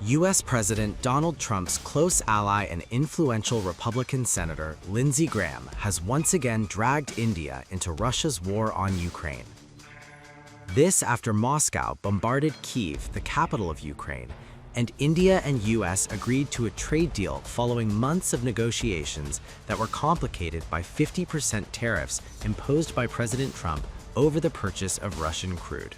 U.S. President Donald Trump's close ally and influential Republican Senator Lindsey Graham has once again dragged India into Russia's war on Ukraine. This after Moscow bombarded Kyiv, the capital of Ukraine, and India and U.S. agreed to a trade deal following months of negotiations that were complicated by 50% tariffs imposed by President Trump over the purchase of Russian crude.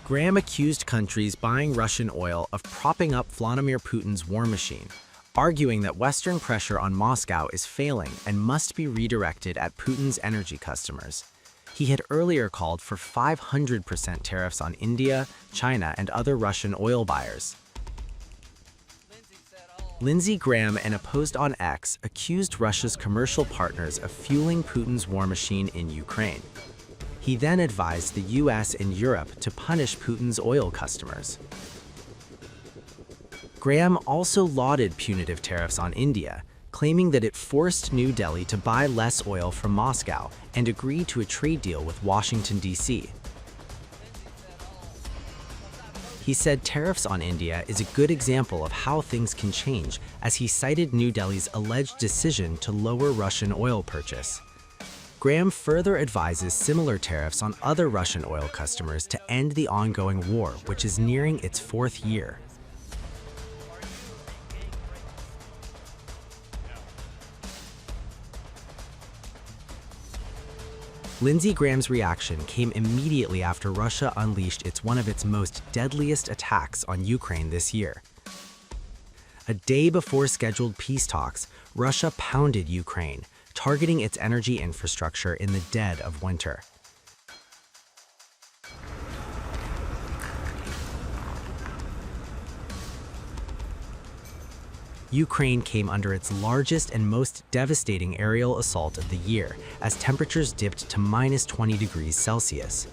Graham accused countries buying Russian oil of propping up Vladimir Putin's war machine, arguing that Western pressure on Moscow is failing and must be redirected at Putin's energy customers. He had earlier called for 500% tariffs on India, China, and other Russian oil buyers. Lindsey Graham, and a post on X, accused Russia's commercial partners of fueling Putin's war machine in Ukraine. He then advised the U.S. and Europe to punish Putin's oil customers. Graham also lauded punitive tariffs on India, claiming that it forced New Delhi to buy less oil from Moscow and agree to a trade deal with Washington, D.C. He said tariffs on India is a good example of how things can change, as he cited New Delhi's alleged decision to lower Russian oil purchase. Graham further advises similar tariffs on other Russian oil customers to end the ongoing war, which is nearing its fourth year. Lindsey Graham's reaction came immediately after Russia unleashed one of its most deadliest attacks on Ukraine this year. A day before scheduled peace talks, Russia pounded Ukraine, targeting its energy infrastructure in the dead of winter. Ukraine came under its largest and most devastating aerial assault of the year, as temperatures dipped to -20 degrees Celsius.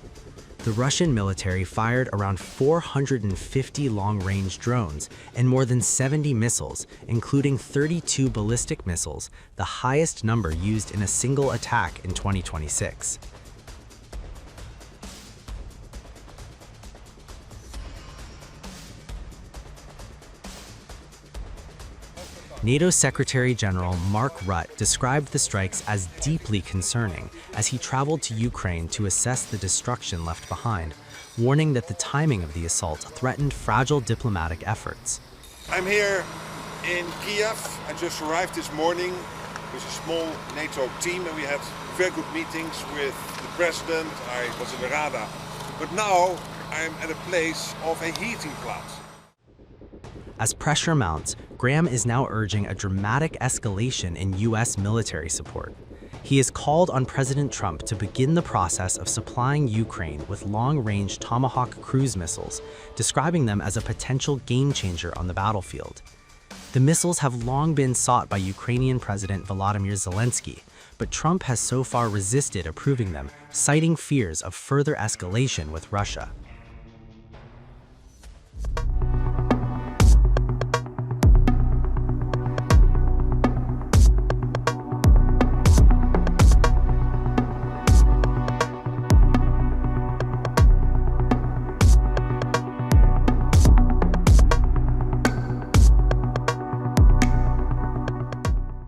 The Russian military fired around 450 long-range drones and more than 70 missiles, including 32 ballistic missiles, the highest number used in a single attack in 2026. NATO Secretary General Mark Rutte described the strikes as deeply concerning as he traveled to Ukraine to assess the destruction left behind, warning that the timing of the assault threatened fragile diplomatic efforts. I'm here in Kiev. I just arrived this morning with a small NATO team, and we had very good meetings with the president. I was in the Rada. But now I'm at a place of a heating plant. As pressure mounts, Graham is now urging a dramatic escalation in U.S. military support. He has called on President Trump to begin the process of supplying Ukraine with long-range Tomahawk cruise missiles, describing them as a potential game-changer on the battlefield. The missiles have long been sought by Ukrainian President Vladimir Zelensky, but Trump has so far resisted approving them, citing fears of further escalation with Russia.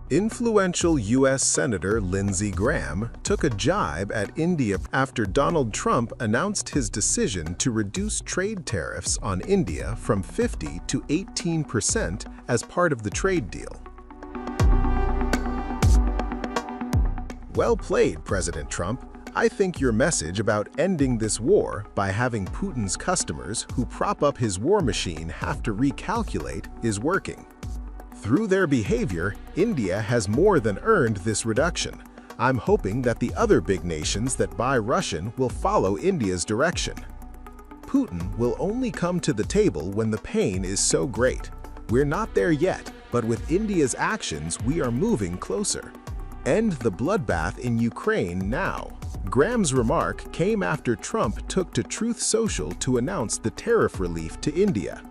Influential U.S. Senator Lindsey Graham took a jibe at India after Donald Trump announced his decision to reduce trade tariffs on India from 50 to 18% as part of the trade deal. Well played, President Trump. I think your message about ending this war by having Putin's customers who prop up his war machine have to recalculate is working. Through their behavior, India has more than earned this reduction. I'm hoping that the other big nations that buy Russian will follow India's direction. Putin will only come to the table when the pain is so great. We're not there yet, but with India's actions, we are moving closer. End the bloodbath in Ukraine now. Graham's remark came after Trump took to Truth Social to announce the tariff relief to India.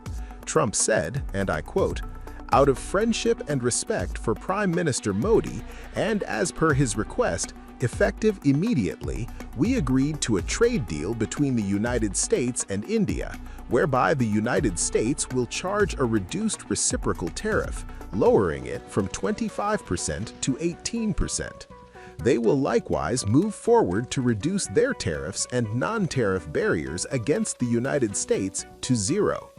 Trump said, and I quote, "Out of friendship and respect for Prime Minister Modi, and as per his request, Effective immediately, we agreed to a trade deal between the United States and India, whereby the United States will charge a reduced reciprocal tariff, lowering it from 25% to 18%. They will likewise move forward to reduce their tariffs and non-tariff barriers against the United States to zero.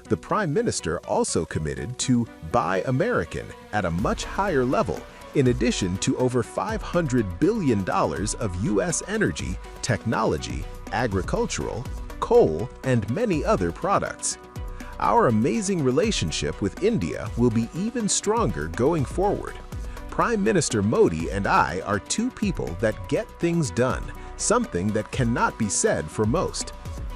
The Prime Minister also committed to Buy American at a much higher level, in addition to over $500 billion of U.S. energy, technology, agricultural, coal, and many other products. Our amazing relationship with India will be even stronger going forward. Prime Minister Modi and I are two people that get things done, something that cannot be said for most.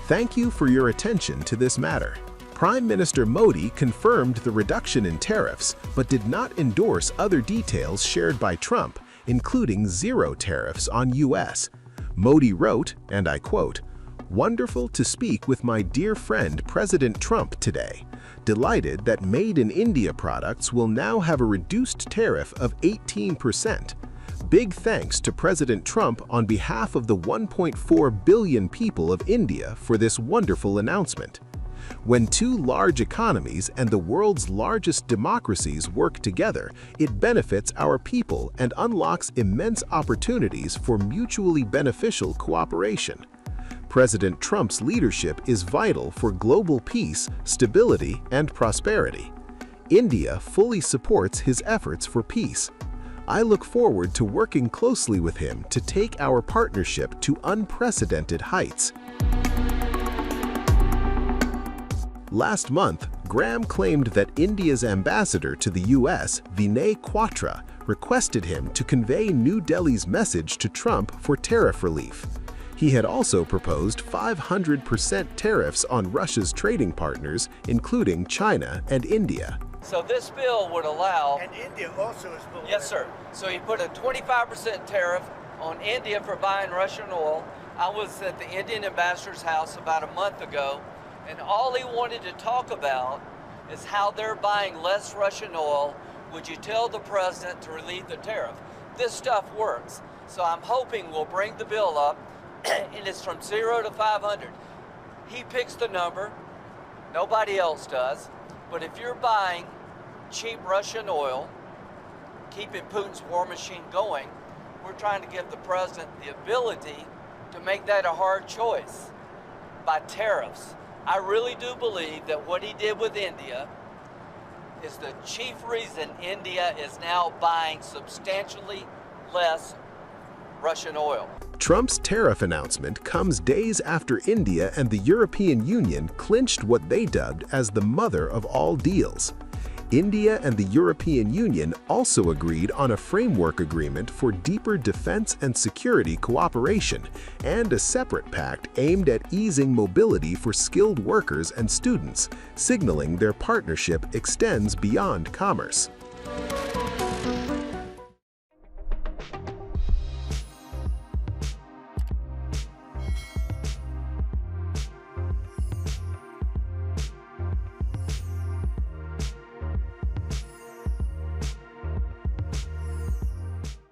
Thank you for your attention to this matter. Prime Minister Modi confirmed the reduction in tariffs, but did not endorse other details shared by Trump, including zero tariffs on U.S. Modi wrote, and I quote, "Wonderful to speak with my dear friend President Trump today. Delighted that Made in India products will now have a reduced tariff of 18%. Big thanks to President Trump on behalf of the 1.4 billion people of India for this wonderful announcement. When two large economies and the world's largest democracies work together, it benefits our people and unlocks immense opportunities for mutually beneficial cooperation. President Trump's leadership is vital for global peace, stability, and prosperity. India fully supports his efforts for peace. I look forward to working closely with him to take our partnership to unprecedented heights." Last month, Graham claimed that India's ambassador to the U.S., Vinay Quatra, requested him to convey New Delhi's message to Trump for tariff relief. He had also proposed 500% tariffs on Russia's trading partners, including China and India. So this bill would allow... And India also is below. Yes, sir. So he put a 25% tariff on India for buying Russian oil. I was at the Indian ambassador's house about a month ago, and all he wanted to talk about is how they're buying less Russian oil. Would you tell the president to relieve the tariff? This stuff works. So I'm hoping we'll bring the bill up, and it's from 0 to 500. He picks the number, nobody else does. But if you're buying cheap Russian oil, keeping Putin's war machine going, we're trying to give the president the ability to make that a hard choice by tariffs. I really do believe that what he did with India is the chief reason India is now buying substantially less Russian oil. Trump's tariff announcement comes days after India and the European Union clinched what they dubbed as the mother of all deals. India and the European Union also agreed on a framework agreement for deeper defense and security cooperation and a separate pact aimed at easing mobility for skilled workers and students, signaling their partnership extends beyond commerce.